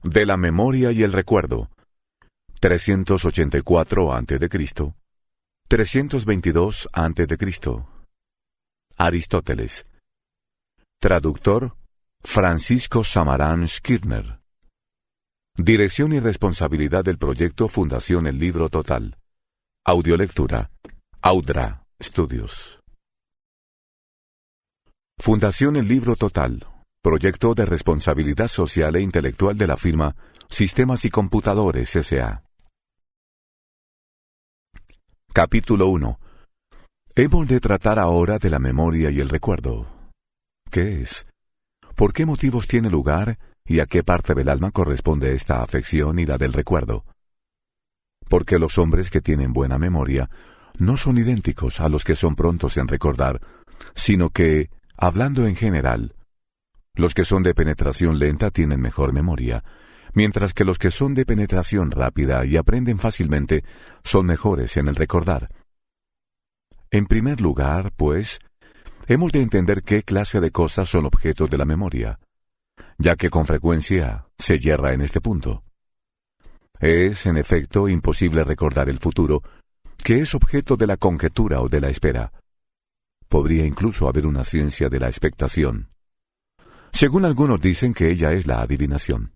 De la memoria y el recuerdo. 384 a.C. 322 a.C. Aristóteles. Traductor: Francisco Samarán Schirmer. Dirección y responsabilidad del proyecto Fundación El Libro Total. Audiolectura: Audra Studios. Fundación El Libro Total. Proyecto de responsabilidad social e intelectual de la firma Sistemas y Computadores S.A. Capítulo 1. Hemos de tratar ahora de la memoria y el recuerdo. ¿Qué es? ¿Por qué motivos tiene lugar y a qué parte del alma corresponde esta afección y la del recuerdo? Porque los hombres que tienen buena memoria no son idénticos a los que son prontos en recordar, sino que, hablando en general, los que son de penetración lenta tienen mejor memoria, mientras que los que son de penetración rápida y aprenden fácilmente son mejores en el recordar. En primer lugar, pues, hemos de entender qué clase de cosas son objetos de la memoria, ya que con frecuencia se yerra en este punto. Es, en efecto, imposible recordar el futuro, que es objeto de la conjetura o de la espera. Podría incluso haber una ciencia de la expectación. Según algunos dicen que ella es la adivinación.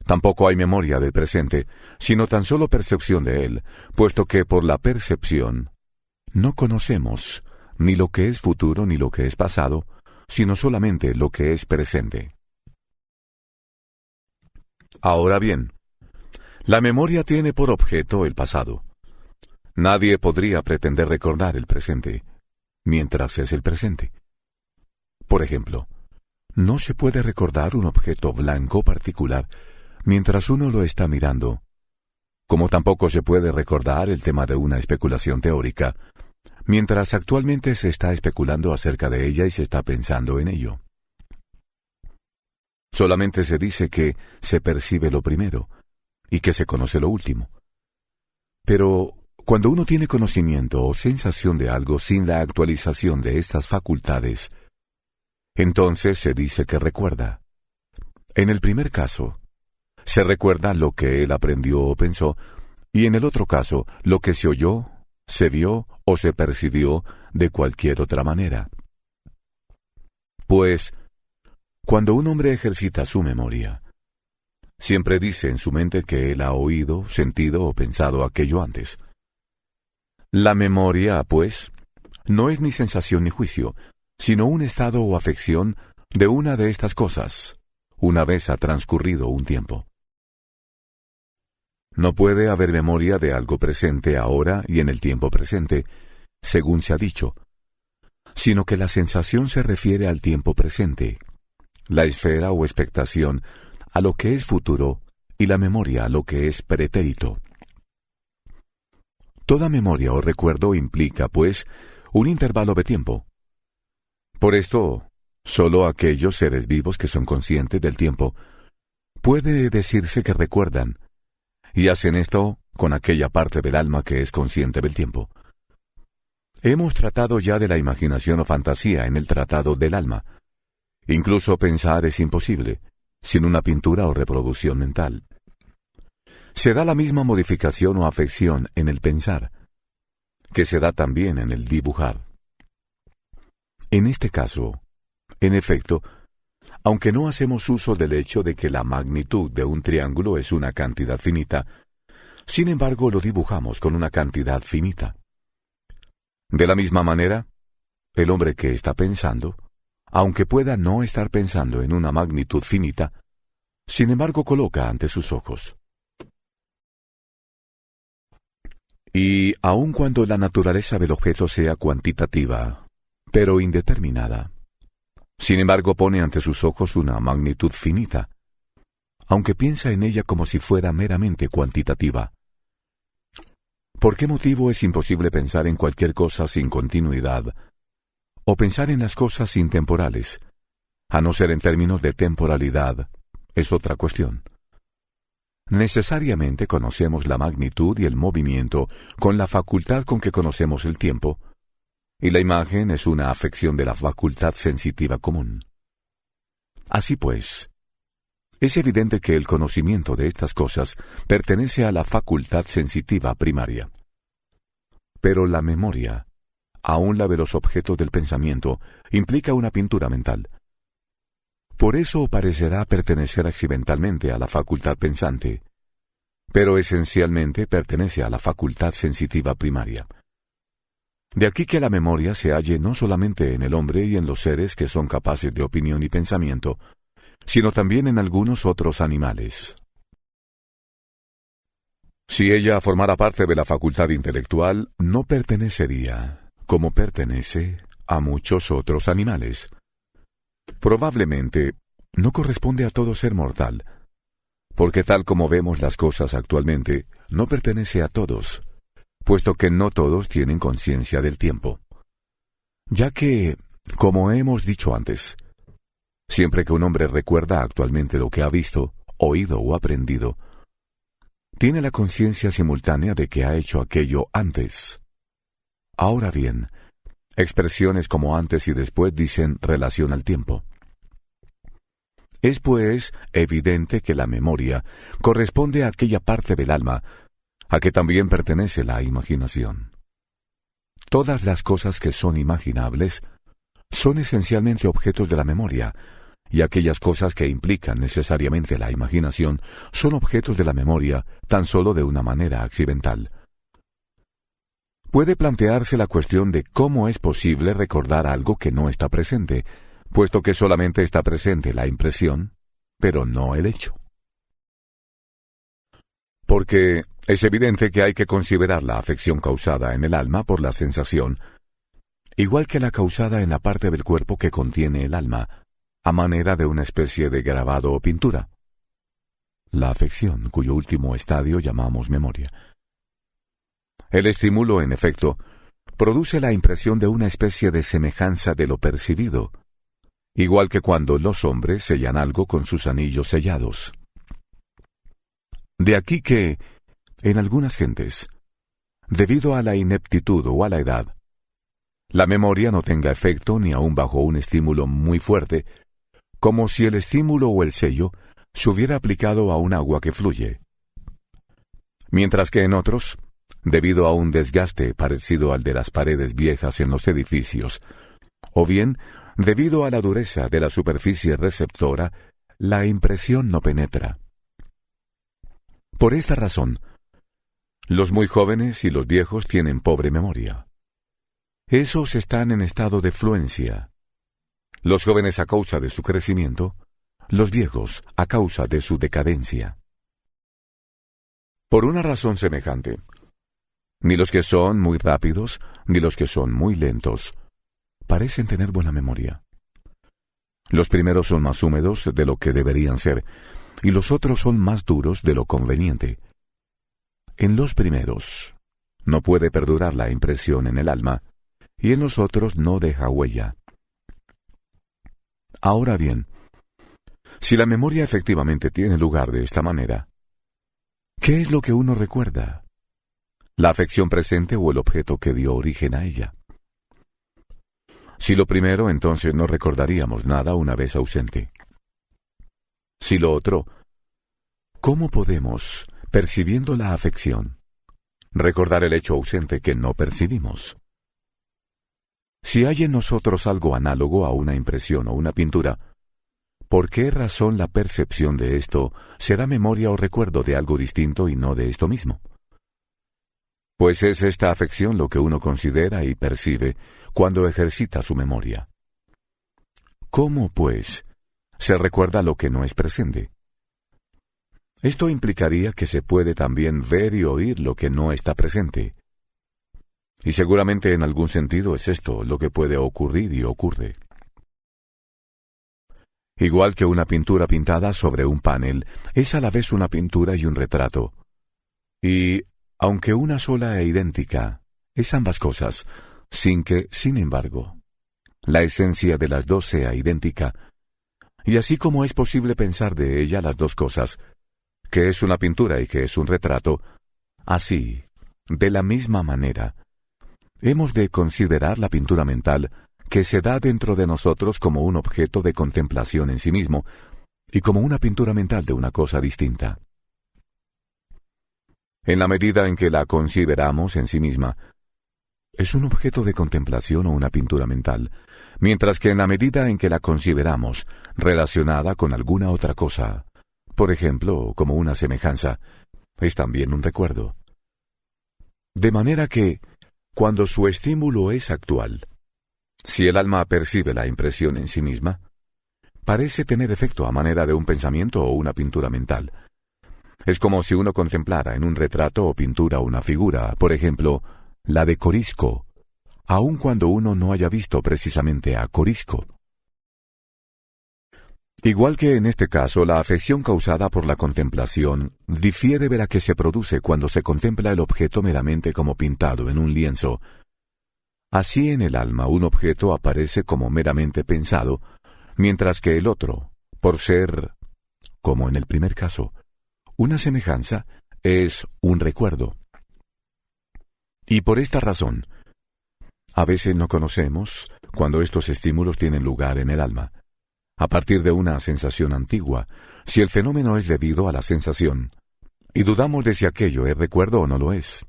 Tampoco hay memoria del presente, sino tan solo percepción de él, puesto que por la percepción no conocemos ni lo que es futuro ni lo que es pasado, sino solamente lo que es presente. Ahora bien, la memoria tiene por objeto el pasado. Nadie podría pretender recordar el presente, mientras es el presente. Por ejemplo, no se puede recordar un objeto blanco particular mientras uno lo está mirando, como tampoco se puede recordar el tema de una especulación teórica, mientras actualmente se está especulando acerca de ella y se está pensando en ello. Solamente se dice que se percibe lo primero y que se conoce lo último. Pero cuando uno tiene conocimiento o sensación de algo sin la actualización de estas facultades, entonces se dice que recuerda. En el primer caso, se recuerda lo que él aprendió o pensó, y en el otro caso, lo que se oyó, se vio o se percibió de cualquier otra manera. Pues, cuando un hombre ejercita su memoria, siempre dice en su mente que él ha oído, sentido o pensado aquello antes. La memoria, pues, no es ni sensación ni juicio, sino un estado o afección de una de estas cosas, una vez ha transcurrido un tiempo. No puede haber memoria de algo presente ahora y en el tiempo presente, según se ha dicho, sino que la sensación se refiere al tiempo presente, la esfera o expectación a lo que es futuro y la memoria a lo que es pretérito. Toda memoria o recuerdo implica, pues, un intervalo de tiempo. Por esto, solo aquellos seres vivos que son conscientes del tiempo puede decirse que recuerdan, y hacen esto con aquella parte del alma que es consciente del tiempo. Hemos tratado ya de la imaginación o fantasía en el tratado del alma. Incluso pensar es imposible, sin una pintura o reproducción mental. Se da la misma modificación o afección en el pensar, que se da también en el dibujar. En este caso, en efecto, aunque no hacemos uso del hecho de que la magnitud de un triángulo es una cantidad finita, sin embargo lo dibujamos con una cantidad finita. De la misma manera, el hombre que está pensando, aunque pueda no estar pensando en una magnitud finita, sin embargo coloca ante sus ojos. Y aun cuando la naturaleza del objeto sea cuantitativa, pero indeterminada, sin embargo pone ante sus ojos una magnitud finita, aunque piensa en ella como si fuera meramente cuantitativa. ¿Por qué motivo es imposible pensar en cualquier cosa sin continuidad, o pensar en las cosas intemporales, a no ser en términos de temporalidad? Es otra cuestión. Necesariamente conocemos la magnitud y el movimiento con la facultad con que conocemos el tiempo, y la imagen es una afección de la facultad sensitiva común. Así pues, Es evidente que el conocimiento de estas cosas pertenece a la facultad sensitiva primaria. Pero la memoria, aun la de los objetos del pensamiento, implica una pintura mental. Por eso parecerá pertenecer accidentalmente a la facultad pensante, pero esencialmente pertenece a la facultad sensitiva primaria. De aquí que la memoria se halle no solamente en el hombre y en los seres que son capaces de opinión y pensamiento, sino también en algunos otros animales. Si ella formara parte de la facultad intelectual, no pertenecería, como pertenece, a muchos otros animales. Probablemente no corresponde a todo ser mortal, porque tal como vemos las cosas actualmente, no pertenece a todos, puesto que no todos tienen conciencia del tiempo. Ya que, como hemos dicho antes, siempre que un hombre recuerda actualmente lo que ha visto, oído o aprendido, tiene la conciencia simultánea de que ha hecho aquello antes. Ahora bien, expresiones como antes y después dicen relación al tiempo. Es pues evidente que la memoria corresponde a aquella parte del alma a que también pertenece la imaginación. Todas las cosas que son imaginables son esencialmente objetos de la memoria, y aquellas cosas que implican necesariamente la imaginación son objetos de la memoria tan solo de una manera accidental. Puede plantearse la cuestión de cómo es posible recordar algo que no está presente, puesto que solamente está presente la impresión, pero no el hecho. Porque es evidente que hay que considerar la afección causada en el alma por la sensación, igual que la causada en la parte del cuerpo que contiene el alma, a manera de una especie de grabado o pintura. La afección, cuyo último estadio llamamos memoria. El estímulo, en efecto, produce la impresión de una especie de semejanza de lo percibido, igual que cuando los hombres sellan algo con sus anillos sellados. De aquí que, en algunas gentes, debido a la ineptitud o a la edad, la memoria no tenga efecto ni aun bajo un estímulo muy fuerte, como si el estímulo o el sello se hubiera aplicado a un agua que fluye. Mientras que en otros, debido a un desgaste parecido al de las paredes viejas en los edificios, o bien debido a la dureza de la superficie receptora, la impresión no penetra. Por esta razón, los muy jóvenes y los viejos tienen pobre memoria. Esos están en estado de fluencia. Los jóvenes a causa de su crecimiento, los viejos a causa de su decadencia. Por una razón semejante, ni los que son muy rápidos, ni los que son muy lentos, parecen tener buena memoria. Los primeros son más húmedos de lo que deberían ser, y los otros son más duros de lo conveniente. En los primeros, no puede perdurar la impresión en el alma, y en los otros no deja huella. Ahora bien, si la memoria efectivamente tiene lugar de esta manera, ¿qué es lo que uno recuerda? ¿La afección presente o el objeto que dio origen a ella? Si lo primero, entonces no recordaríamos nada una vez ausente. Si lo otro, ¿cómo podemos, percibiendo la afección, recordar el hecho ausente que no percibimos? Si hay en nosotros algo análogo a una impresión o una pintura, ¿por qué razón la percepción de esto será memoria o recuerdo de algo distinto y no de esto mismo? Pues es esta afección lo que uno considera y percibe cuando ejercita su memoria. ¿Cómo, pues, se recuerda lo que no es presente? Esto implicaría que se puede también ver y oír lo que no está presente. Y seguramente en algún sentido es esto lo que puede ocurrir y ocurre. Igual que una pintura pintada sobre un panel, es a la vez una pintura y un retrato. Y, aunque una sola e idéntica, es ambas cosas, sin que, sin embargo, la esencia de las dos sea idéntica. Y así como es posible pensar de ella las dos cosas, que es una pintura y que es un retrato, así, de la misma manera, hemos de considerar la pintura mental que se da dentro de nosotros como un objeto de contemplación en sí mismo, y como una pintura mental de una cosa distinta. En la medida en que la consideramos en sí misma, es un objeto de contemplación o una pintura mental, mientras que en la medida en que la consideramos relacionada con alguna otra cosa, por ejemplo, como una semejanza, es también un recuerdo. De manera que, cuando su estímulo es actual, si el alma percibe la impresión en sí misma, parece tener efecto a manera de un pensamiento o una pintura mental. Es como si uno contemplara en un retrato o pintura una figura, por ejemplo, la de Corisco, aun cuando uno no haya visto precisamente a Corisco. Igual que en este caso, la afección causada por la contemplación difiere de la que se produce cuando se contempla el objeto meramente como pintado en un lienzo. Así en el alma un objeto aparece como meramente pensado, mientras que el otro, por ser, como en el primer caso, una semejanza, es un recuerdo. Y por esta razón, a veces no conocemos cuando estos estímulos tienen lugar en el alma, a partir de una sensación antigua, si el fenómeno es debido a la sensación, y dudamos de si aquello es recuerdo o no lo es.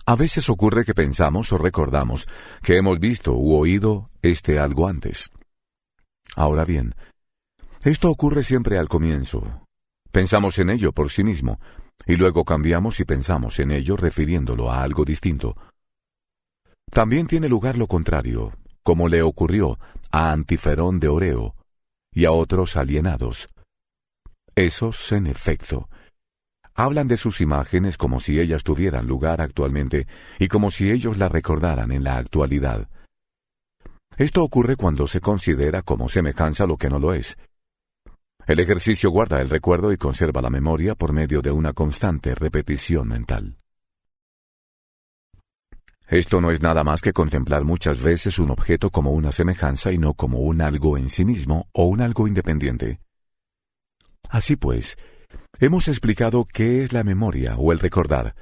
A veces ocurre que pensamos o recordamos que hemos visto u oído algo antes. Ahora bien, esto ocurre siempre al comienzo. Pensamos en ello por sí mismo, y luego cambiamos y pensamos en ello refiriéndolo a algo distinto. También tiene lugar lo contrario, como le ocurrió a Antiferón de Oreo y a otros alienados. Esos, en efecto, hablan de sus imágenes como si ellas tuvieran lugar actualmente y como si ellos la recordaran en la actualidad. Esto ocurre cuando se considera como semejanza lo que no lo es. El ejercicio guarda el recuerdo y conserva la memoria por medio de una constante repetición mental. Esto no es nada más que contemplar muchas veces un objeto como una semejanza y no como un algo en sí mismo o un algo independiente. Así pues, hemos explicado qué es la memoria o el recordar.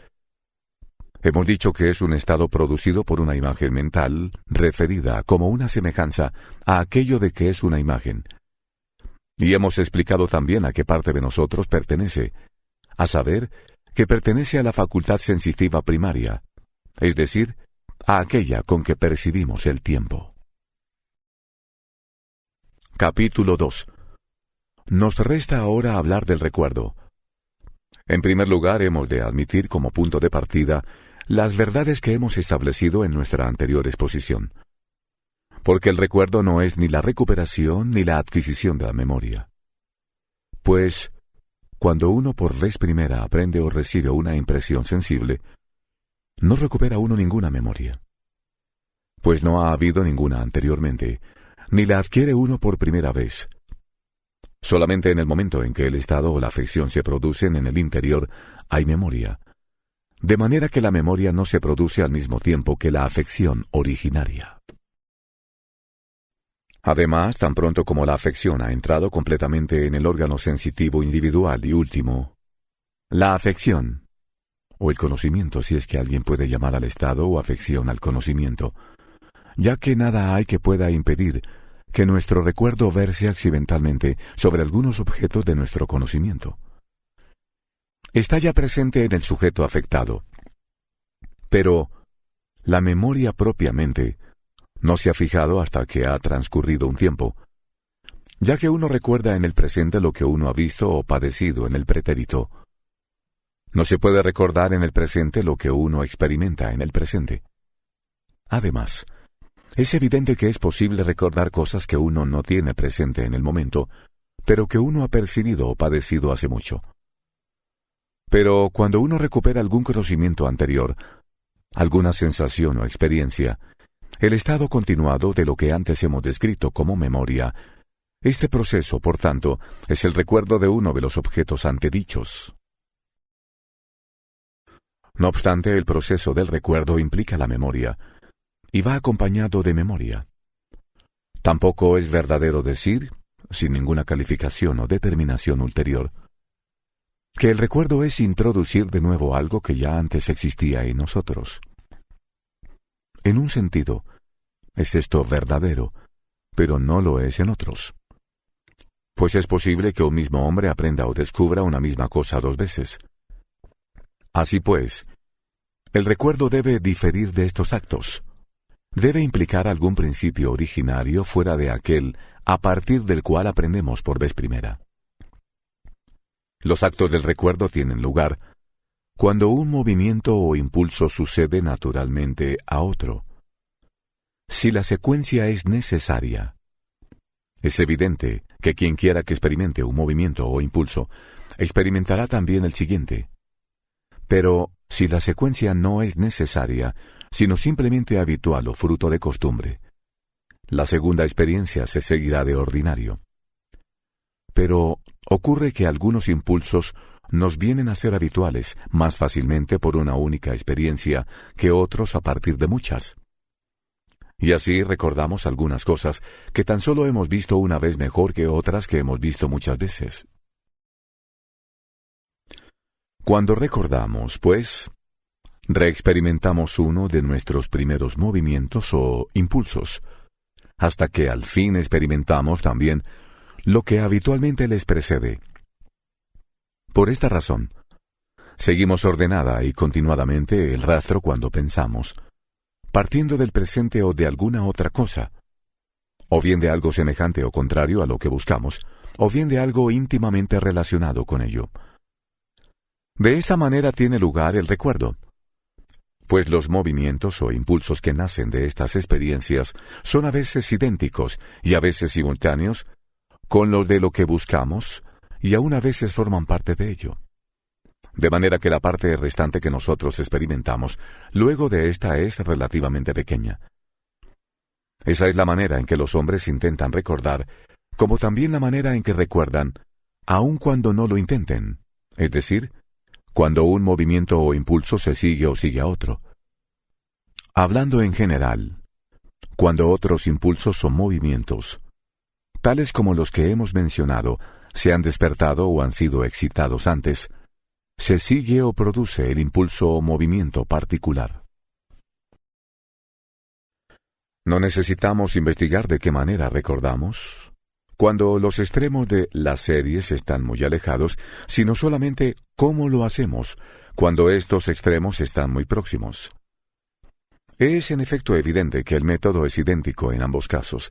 Hemos dicho que es un estado producido por una imagen mental referida como una semejanza a aquello de que es una imagen. Y hemos explicado también a qué parte de nosotros pertenece, a saber, que pertenece a la facultad sensitiva primaria, es decir, a aquella con que percibimos el tiempo. Capítulo 2. Nos resta ahora hablar del recuerdo. En primer lugar, hemos de admitir como punto de partida las verdades que hemos establecido en nuestra anterior exposición. Porque el recuerdo no es ni la recuperación ni la adquisición de la memoria. Pues, cuando uno por vez primera aprende o recibe una impresión sensible, no recupera uno ninguna memoria. Pues no ha habido ninguna anteriormente, ni la adquiere uno por primera vez. Solamente en el momento en que el estado o la afección se producen en el interior, hay memoria. De manera que la memoria no se produce al mismo tiempo que la afección originaria. Además, tan pronto como la afección ha entrado completamente en el órgano sensitivo individual y último, la afección, o el conocimiento si es que alguien puede llamar al estado o afección al conocimiento, ya que nada hay que pueda impedir que nuestro recuerdo verse accidentalmente sobre algunos objetos de nuestro conocimiento. Está ya presente en el sujeto afectado, pero la memoria propiamente no se ha fijado hasta que ha transcurrido un tiempo, ya que uno recuerda en el presente lo que uno ha visto o padecido en el pretérito. No se puede recordar en el presente lo que uno experimenta en el presente. Además, es evidente que es posible recordar cosas que uno no tiene presente en el momento, pero que uno ha percibido o padecido hace mucho. Pero cuando uno recupera algún conocimiento anterior, alguna sensación o experiencia, el estado continuado de lo que antes hemos descrito como memoria, este proceso, por tanto, es el recuerdo de uno de los objetos antedichos. No obstante, el proceso del recuerdo implica la memoria, y va acompañado de memoria. Tampoco es verdadero decir, sin ninguna calificación o determinación ulterior, que el recuerdo es introducir de nuevo algo que ya antes existía en nosotros. En un sentido, es esto verdadero, pero no lo es en otros. pues es posible que un mismo hombre aprenda o descubra una misma cosa 2 veces. Así pues, el recuerdo debe diferir de estos actos. Debe implicar algún principio originario fuera de aquel a partir del cual aprendemos por vez primera. Los actos del recuerdo tienen lugar cuando un movimiento o impulso sucede naturalmente a otro. Si la secuencia es necesaria, es evidente que quien quiera que experimente un movimiento o impulso, experimentará también el siguiente. Pero si la secuencia no es necesaria, sino simplemente habitual o fruto de costumbre, la segunda experiencia se seguirá de ordinario. Pero ocurre que algunos impulsos nos vienen a ser habituales más fácilmente por una única experiencia que otros a partir de muchas. Y así recordamos algunas cosas que tan solo hemos visto una vez mejor que otras que hemos visto muchas veces. Cuando recordamos, pues, reexperimentamos uno de nuestros primeros movimientos o impulsos, hasta que al fin experimentamos también lo que habitualmente les precede. Por esta razón, seguimos ordenada y continuadamente el rastro cuando pensamos, partiendo del presente o de alguna otra cosa, o bien de algo semejante o contrario a lo que buscamos, o bien de algo íntimamente relacionado con ello. De esta manera tiene lugar el recuerdo, pues los movimientos o impulsos que nacen de estas experiencias son a veces idénticos y a veces simultáneos con los de lo que buscamos, y aún a veces forman parte de ello. De manera que la parte restante que nosotros experimentamos, luego de esta es relativamente pequeña. Esa es la manera en que los hombres intentan recordar, como también la manera en que recuerdan, aun cuando no lo intenten, es decir, cuando un movimiento o impulso se sigue o sigue a otro. Hablando en general, cuando otros impulsos o movimientos, tales como los que hemos mencionado, se han despertado o han sido excitados antes, se sigue o produce el impulso o movimiento particular. No necesitamos investigar de qué manera recordamos, cuando los extremos de las series están muy alejados, sino solamente cómo lo hacemos, cuando estos extremos están muy próximos. Es en efecto evidente que el método es idéntico en ambos casos,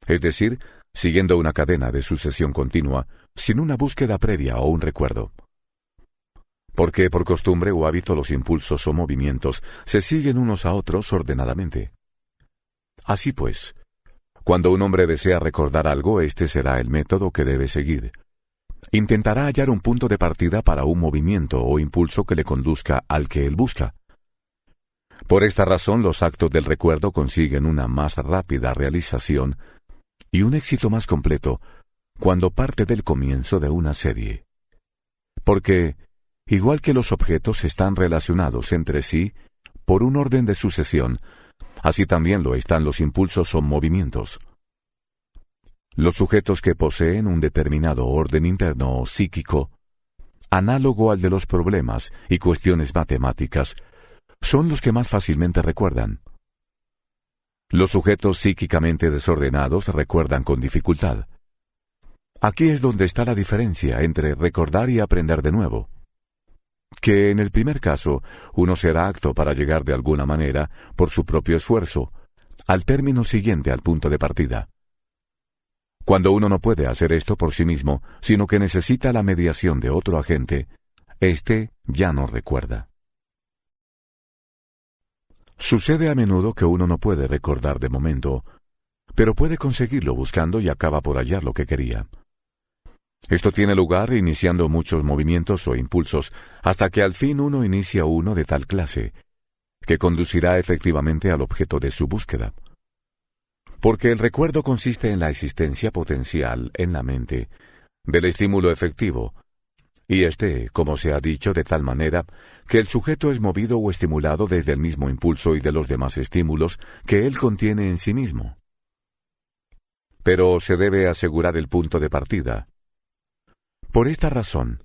es decir, siguiendo una cadena de sucesión continua, sin una búsqueda previa o un recuerdo. Porque por costumbre o hábito los impulsos o movimientos se siguen unos a otros ordenadamente. Así pues, cuando un hombre desea recordar algo, este será el método que debe seguir. Intentará hallar un punto de partida para un movimiento o impulso que le conduzca al que él busca. Por esta razón, los actos del recuerdo consiguen una más rápida realización y un éxito más completo cuando parte del comienzo de una serie. Porque, igual que los objetos están relacionados entre sí por un orden de sucesión, así también lo están los impulsos o movimientos. Los sujetos que poseen un determinado orden interno o psíquico, análogo al de los problemas y cuestiones matemáticas, son los que más fácilmente recuerdan. Los sujetos psíquicamente desordenados recuerdan con dificultad. Aquí es donde está la diferencia entre recordar y aprender de nuevo. Que en el primer caso, uno será apto para llegar de alguna manera, por su propio esfuerzo, al término siguiente al punto de partida. Cuando uno no puede hacer esto por sí mismo, sino que necesita la mediación de otro agente, éste ya no recuerda. Sucede a menudo que uno no puede recordar de momento, pero puede conseguirlo buscando y acaba por hallar lo que quería. Esto tiene lugar iniciando muchos movimientos o impulsos, hasta que al fin uno inicia uno de tal clase, que conducirá efectivamente al objeto de su búsqueda. Porque el recuerdo consiste en la existencia potencial en la mente del estímulo efectivo, y como se ha dicho, de tal manera que el sujeto es movido o estimulado desde el mismo impulso y de los demás estímulos que él contiene en sí mismo. Pero se debe asegurar el punto de partida. Por esta razón,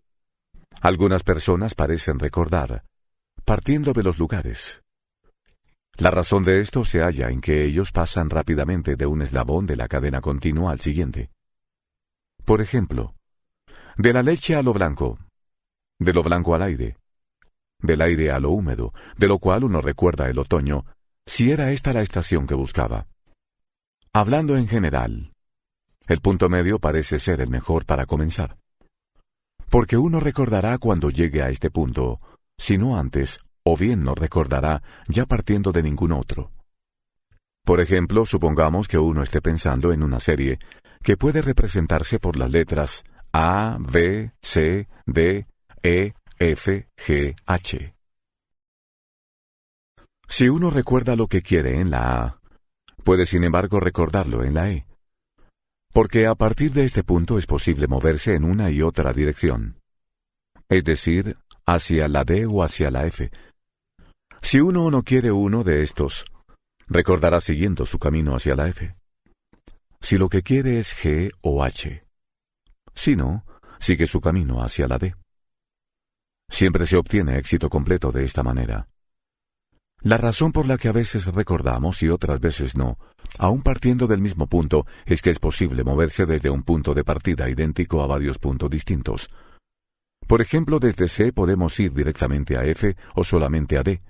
algunas personas parecen recordar, partiendo de los lugares. La razón de esto se halla en que ellos pasan rápidamente de un eslabón de la cadena continua al siguiente. Por ejemplo, de la leche a lo blanco, de lo blanco al aire, del aire a lo húmedo, de lo cual uno recuerda el otoño, si era esta la estación que buscaba. Hablando en general, el punto medio parece ser el mejor para comenzar, porque uno recordará cuando llegue a este punto, si no antes, o bien no recordará ya partiendo de ningún otro. Por ejemplo, supongamos que uno esté pensando en una serie que puede representarse por las letras A, B, C, D, E, F, G, H. Si uno recuerda lo que quiere en la A, puede sin embargo recordarlo en la E, porque a partir de este punto es posible moverse en una y otra dirección, es decir, hacia la D o hacia la F. Si uno no quiere uno de estos, recordará siguiendo su camino hacia la F. Si lo que quiere es G o H. Si no, sigue su camino hacia la D. Siempre se obtiene éxito completo de esta manera. La razón por la que a veces recordamos y otras veces no, aun partiendo del mismo punto, es que es posible moverse desde un punto de partida idéntico a varios puntos distintos. Por ejemplo, desde C podemos ir directamente a F o solamente a D.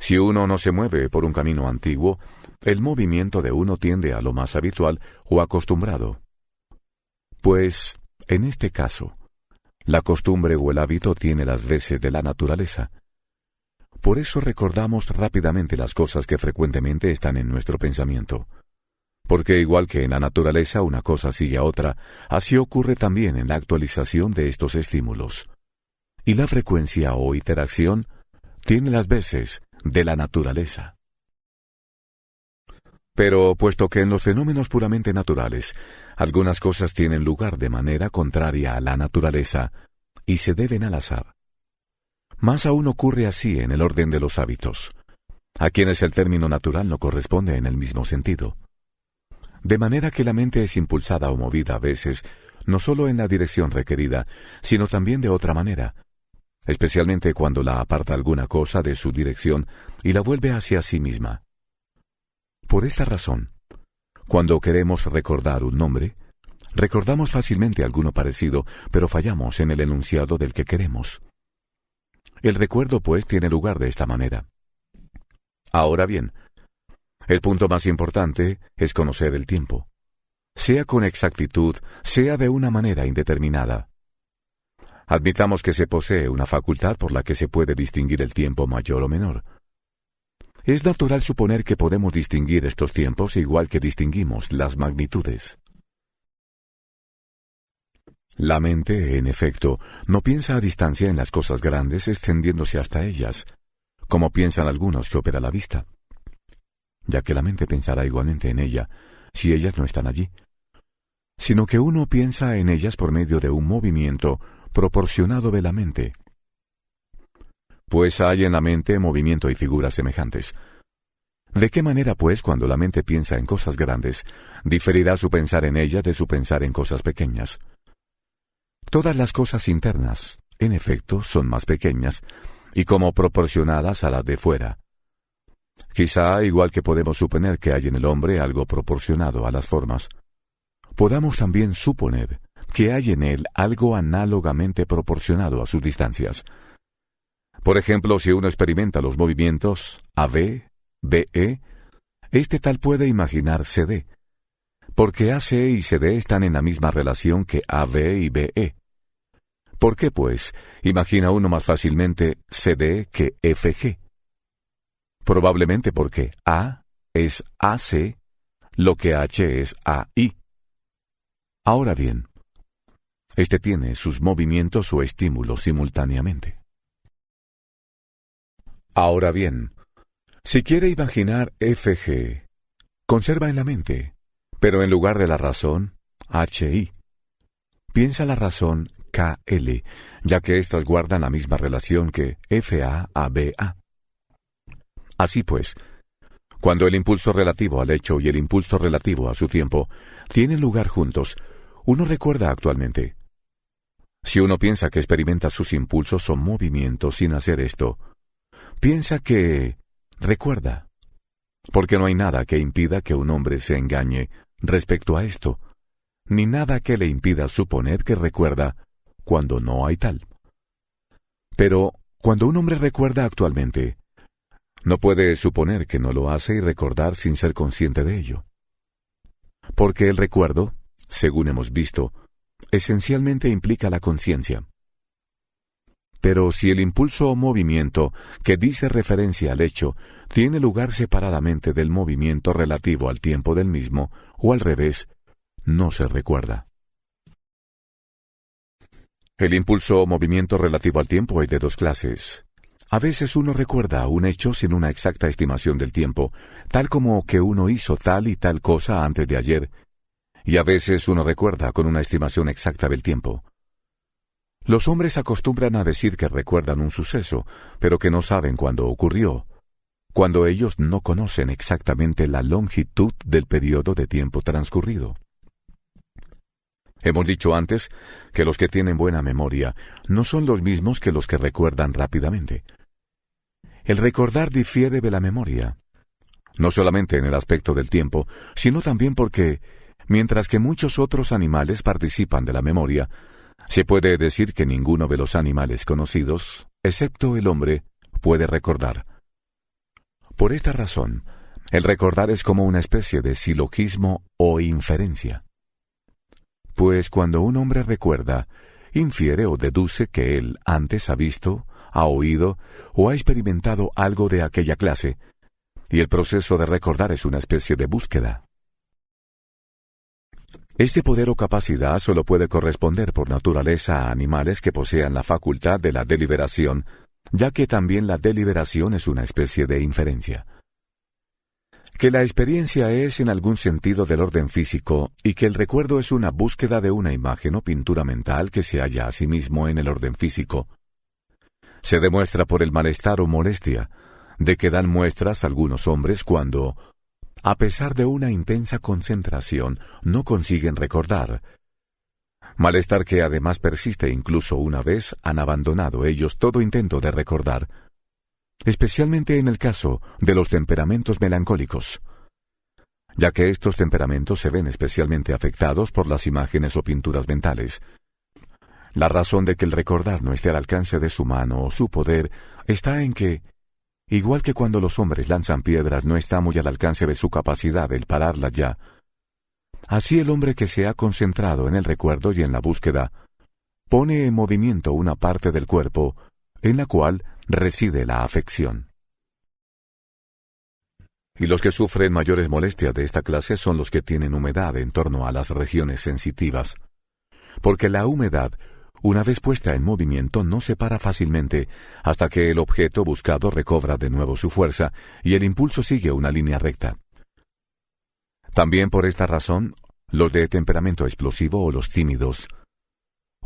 Si uno no se mueve por un camino antiguo, el movimiento de uno tiende a lo más habitual o acostumbrado. Pues, en este caso, la costumbre o el hábito tiene las veces de la naturaleza. Por eso recordamos rápidamente las cosas que frecuentemente están en nuestro pensamiento. Porque igual que en la naturaleza una cosa sigue a otra, así ocurre también en la actualización de estos estímulos. Y la frecuencia o interacción tiene las veces de la naturaleza. Pero, puesto que en los fenómenos puramente naturales, algunas cosas tienen lugar de manera contraria a la naturaleza y se deben al azar, más aún ocurre así en el orden de los hábitos, a quienes el término natural no corresponde en el mismo sentido. De manera que la mente es impulsada o movida a veces, no solo en la dirección requerida, sino también de otra manera, especialmente cuando la aparta alguna cosa de su dirección y la vuelve hacia sí misma. Por esta razón, cuando queremos recordar un nombre, recordamos fácilmente alguno parecido, pero fallamos en el enunciado del que queremos. El recuerdo, pues, tiene lugar de esta manera. Ahora bien, el punto más importante es conocer el tiempo, sea con exactitud, sea de una manera indeterminada. Admitamos que se posee una facultad por la que se puede distinguir el tiempo mayor o menor. Es natural suponer que podemos distinguir estos tiempos igual que distinguimos las magnitudes. La mente, en efecto, no piensa a distancia en las cosas grandes extendiéndose hasta ellas, como piensan algunos que opera la vista, ya que la mente pensará igualmente en ella si ellas no están allí, sino que uno piensa en ellas por medio de un movimiento proporcionado de la mente. Pues hay en la mente movimiento y figuras semejantes. ¿De qué manera, pues, cuando la mente piensa en cosas grandes, diferirá su pensar en ellas de su pensar en cosas pequeñas? Todas las cosas internas, en efecto, son más pequeñas, y como proporcionadas a las de fuera. Quizá, igual que podemos suponer que hay en el hombre algo proporcionado a las formas, podamos también suponer que hay en él algo análogamente proporcionado a sus distancias. Por ejemplo, si uno experimenta los movimientos AB, BE, este tal puede imaginar CD, porque AC y CD están en la misma relación que AB y BE. ¿Por qué, pues, imagina uno más fácilmente CD que FG? Probablemente porque A es AC, lo que H es AI. Ahora bien, este tiene sus movimientos o estímulos simultáneamente. Ahora bien, si quiere imaginar FG, conserva en la mente, pero en lugar de la razón, HI. Piensa la razón KL, ya que éstas guardan la misma relación que FA a BA. Así pues, cuando el impulso relativo al hecho y el impulso relativo a su tiempo tienen lugar juntos, uno recuerda actualmente. Si uno piensa que experimenta sus impulsos o movimientos sin hacer esto, piensa que recuerda, porque no hay nada que impida que un hombre se engañe respecto a esto, ni nada que le impida suponer que recuerda cuando no hay tal. Pero cuando un hombre recuerda actualmente, no puede suponer que no lo hace y recordar sin ser consciente de ello. Porque el recuerdo, según hemos visto, esencialmente implica la conciencia. Pero si el impulso o movimiento que dice referencia al hecho tiene lugar separadamente del movimiento relativo al tiempo del mismo, o al revés, no se recuerda. El impulso o movimiento relativo al tiempo es de dos clases. A veces uno recuerda un hecho sin una exacta estimación del tiempo, tal como que uno hizo tal y tal cosa antes de ayer, y a veces uno recuerda con una estimación exacta del tiempo. Los hombres acostumbran a decir que recuerdan un suceso, pero que no saben cuándo ocurrió, cuando ellos no conocen exactamente la longitud del periodo de tiempo transcurrido. Hemos dicho antes que los que tienen buena memoria no son los mismos que los que recuerdan rápidamente. El recordar difiere de la memoria, no solamente en el aspecto del tiempo, sino también porque, mientras que muchos otros animales participan de la memoria, se puede decir que ninguno de los animales conocidos, excepto el hombre, puede recordar. Por esta razón, el recordar es como una especie de silogismo o inferencia. Pues cuando un hombre recuerda, infiere o deduce que él antes ha visto, ha oído o ha experimentado algo de aquella clase, y el proceso de recordar es una especie de búsqueda. Este poder o capacidad solo puede corresponder por naturaleza a animales que posean la facultad de la deliberación, ya que también la deliberación es una especie de inferencia. Que la experiencia es en algún sentido del orden físico y que el recuerdo es una búsqueda de una imagen o pintura mental que se halla a sí mismo en el orden físico, se demuestra por el malestar o molestia de que dan muestras algunos hombres cuando, a pesar de una intensa concentración, no consiguen recordar. Malestar que además persiste incluso una vez han abandonado ellos todo intento de recordar, especialmente en el caso de los temperamentos melancólicos, ya que estos temperamentos se ven especialmente afectados por las imágenes o pinturas mentales. La razón de que el recordar no esté al alcance de su mano o su poder está en que, igual que cuando los hombres lanzan piedras no está muy al alcance de su capacidad el pararlas ya, así el hombre que se ha concentrado en el recuerdo y en la búsqueda, pone en movimiento una parte del cuerpo en la cual reside la afección. Y los que sufren mayores molestias de esta clase son los que tienen humedad en torno a las regiones sensitivas, porque la humedad, una vez puesta en movimiento, no se para fácilmente hasta que el objeto buscado recobra de nuevo su fuerza y el impulso sigue una línea recta. También por esta razón, los de temperamento explosivo o los tímidos,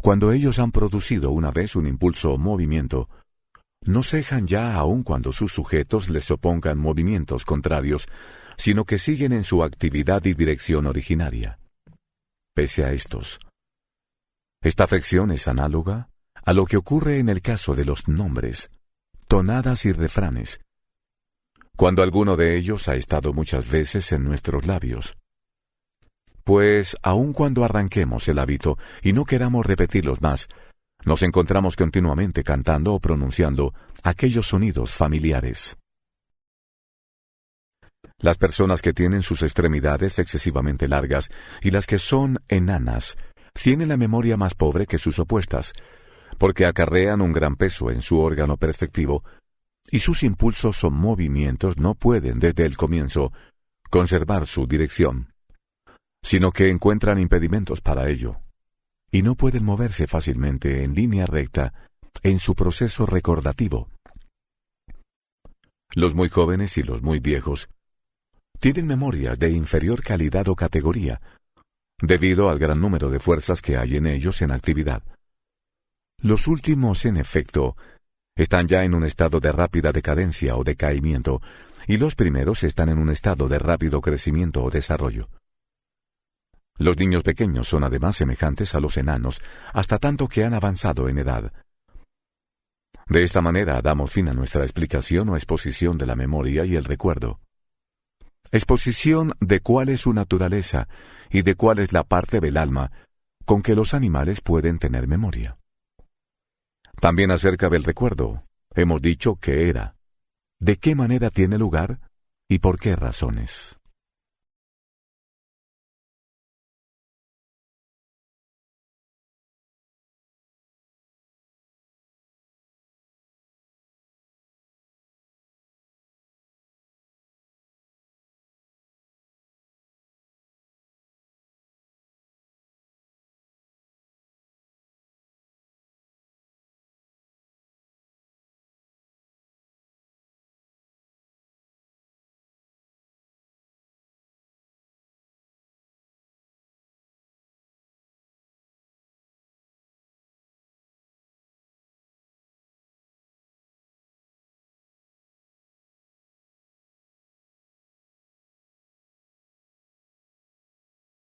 cuando ellos han producido una vez un impulso o movimiento, no cejan ya aun cuando sus sujetos les opongan movimientos contrarios, sino que siguen en su actividad y dirección originaria. Pese a estos, esta afección es análoga a lo que ocurre en el caso de los nombres, tonadas y refranes, cuando alguno de ellos ha estado muchas veces en nuestros labios. Pues, aun cuando arranquemos el hábito y no queramos repetirlos más, nos encontramos continuamente cantando o pronunciando aquellos sonidos familiares. Las personas que tienen sus extremidades excesivamente largas y las que son enanas tienen la memoria más pobre que sus opuestas, porque acarrean un gran peso en su órgano perceptivo, y sus impulsos o movimientos no pueden desde el comienzo conservar su dirección, sino que encuentran impedimentos para ello, y no pueden moverse fácilmente en línea recta en su proceso recordativo. Los muy jóvenes y los muy viejos tienen memorias de inferior calidad o categoría, debido al gran número de fuerzas que hay en ellos en actividad. Los últimos, en efecto, están ya en un estado de rápida decadencia o decaimiento, y los primeros están en un estado de rápido crecimiento o desarrollo. Los niños pequeños son además semejantes a los enanos, hasta tanto que han avanzado en edad. De esta manera damos fin a nuestra explicación o exposición de la memoria y el recuerdo. Exposición de cuál es su naturaleza y de cuál es la parte del alma con que los animales pueden tener memoria. También acerca del recuerdo, hemos dicho qué era, de qué manera tiene lugar y por qué razones.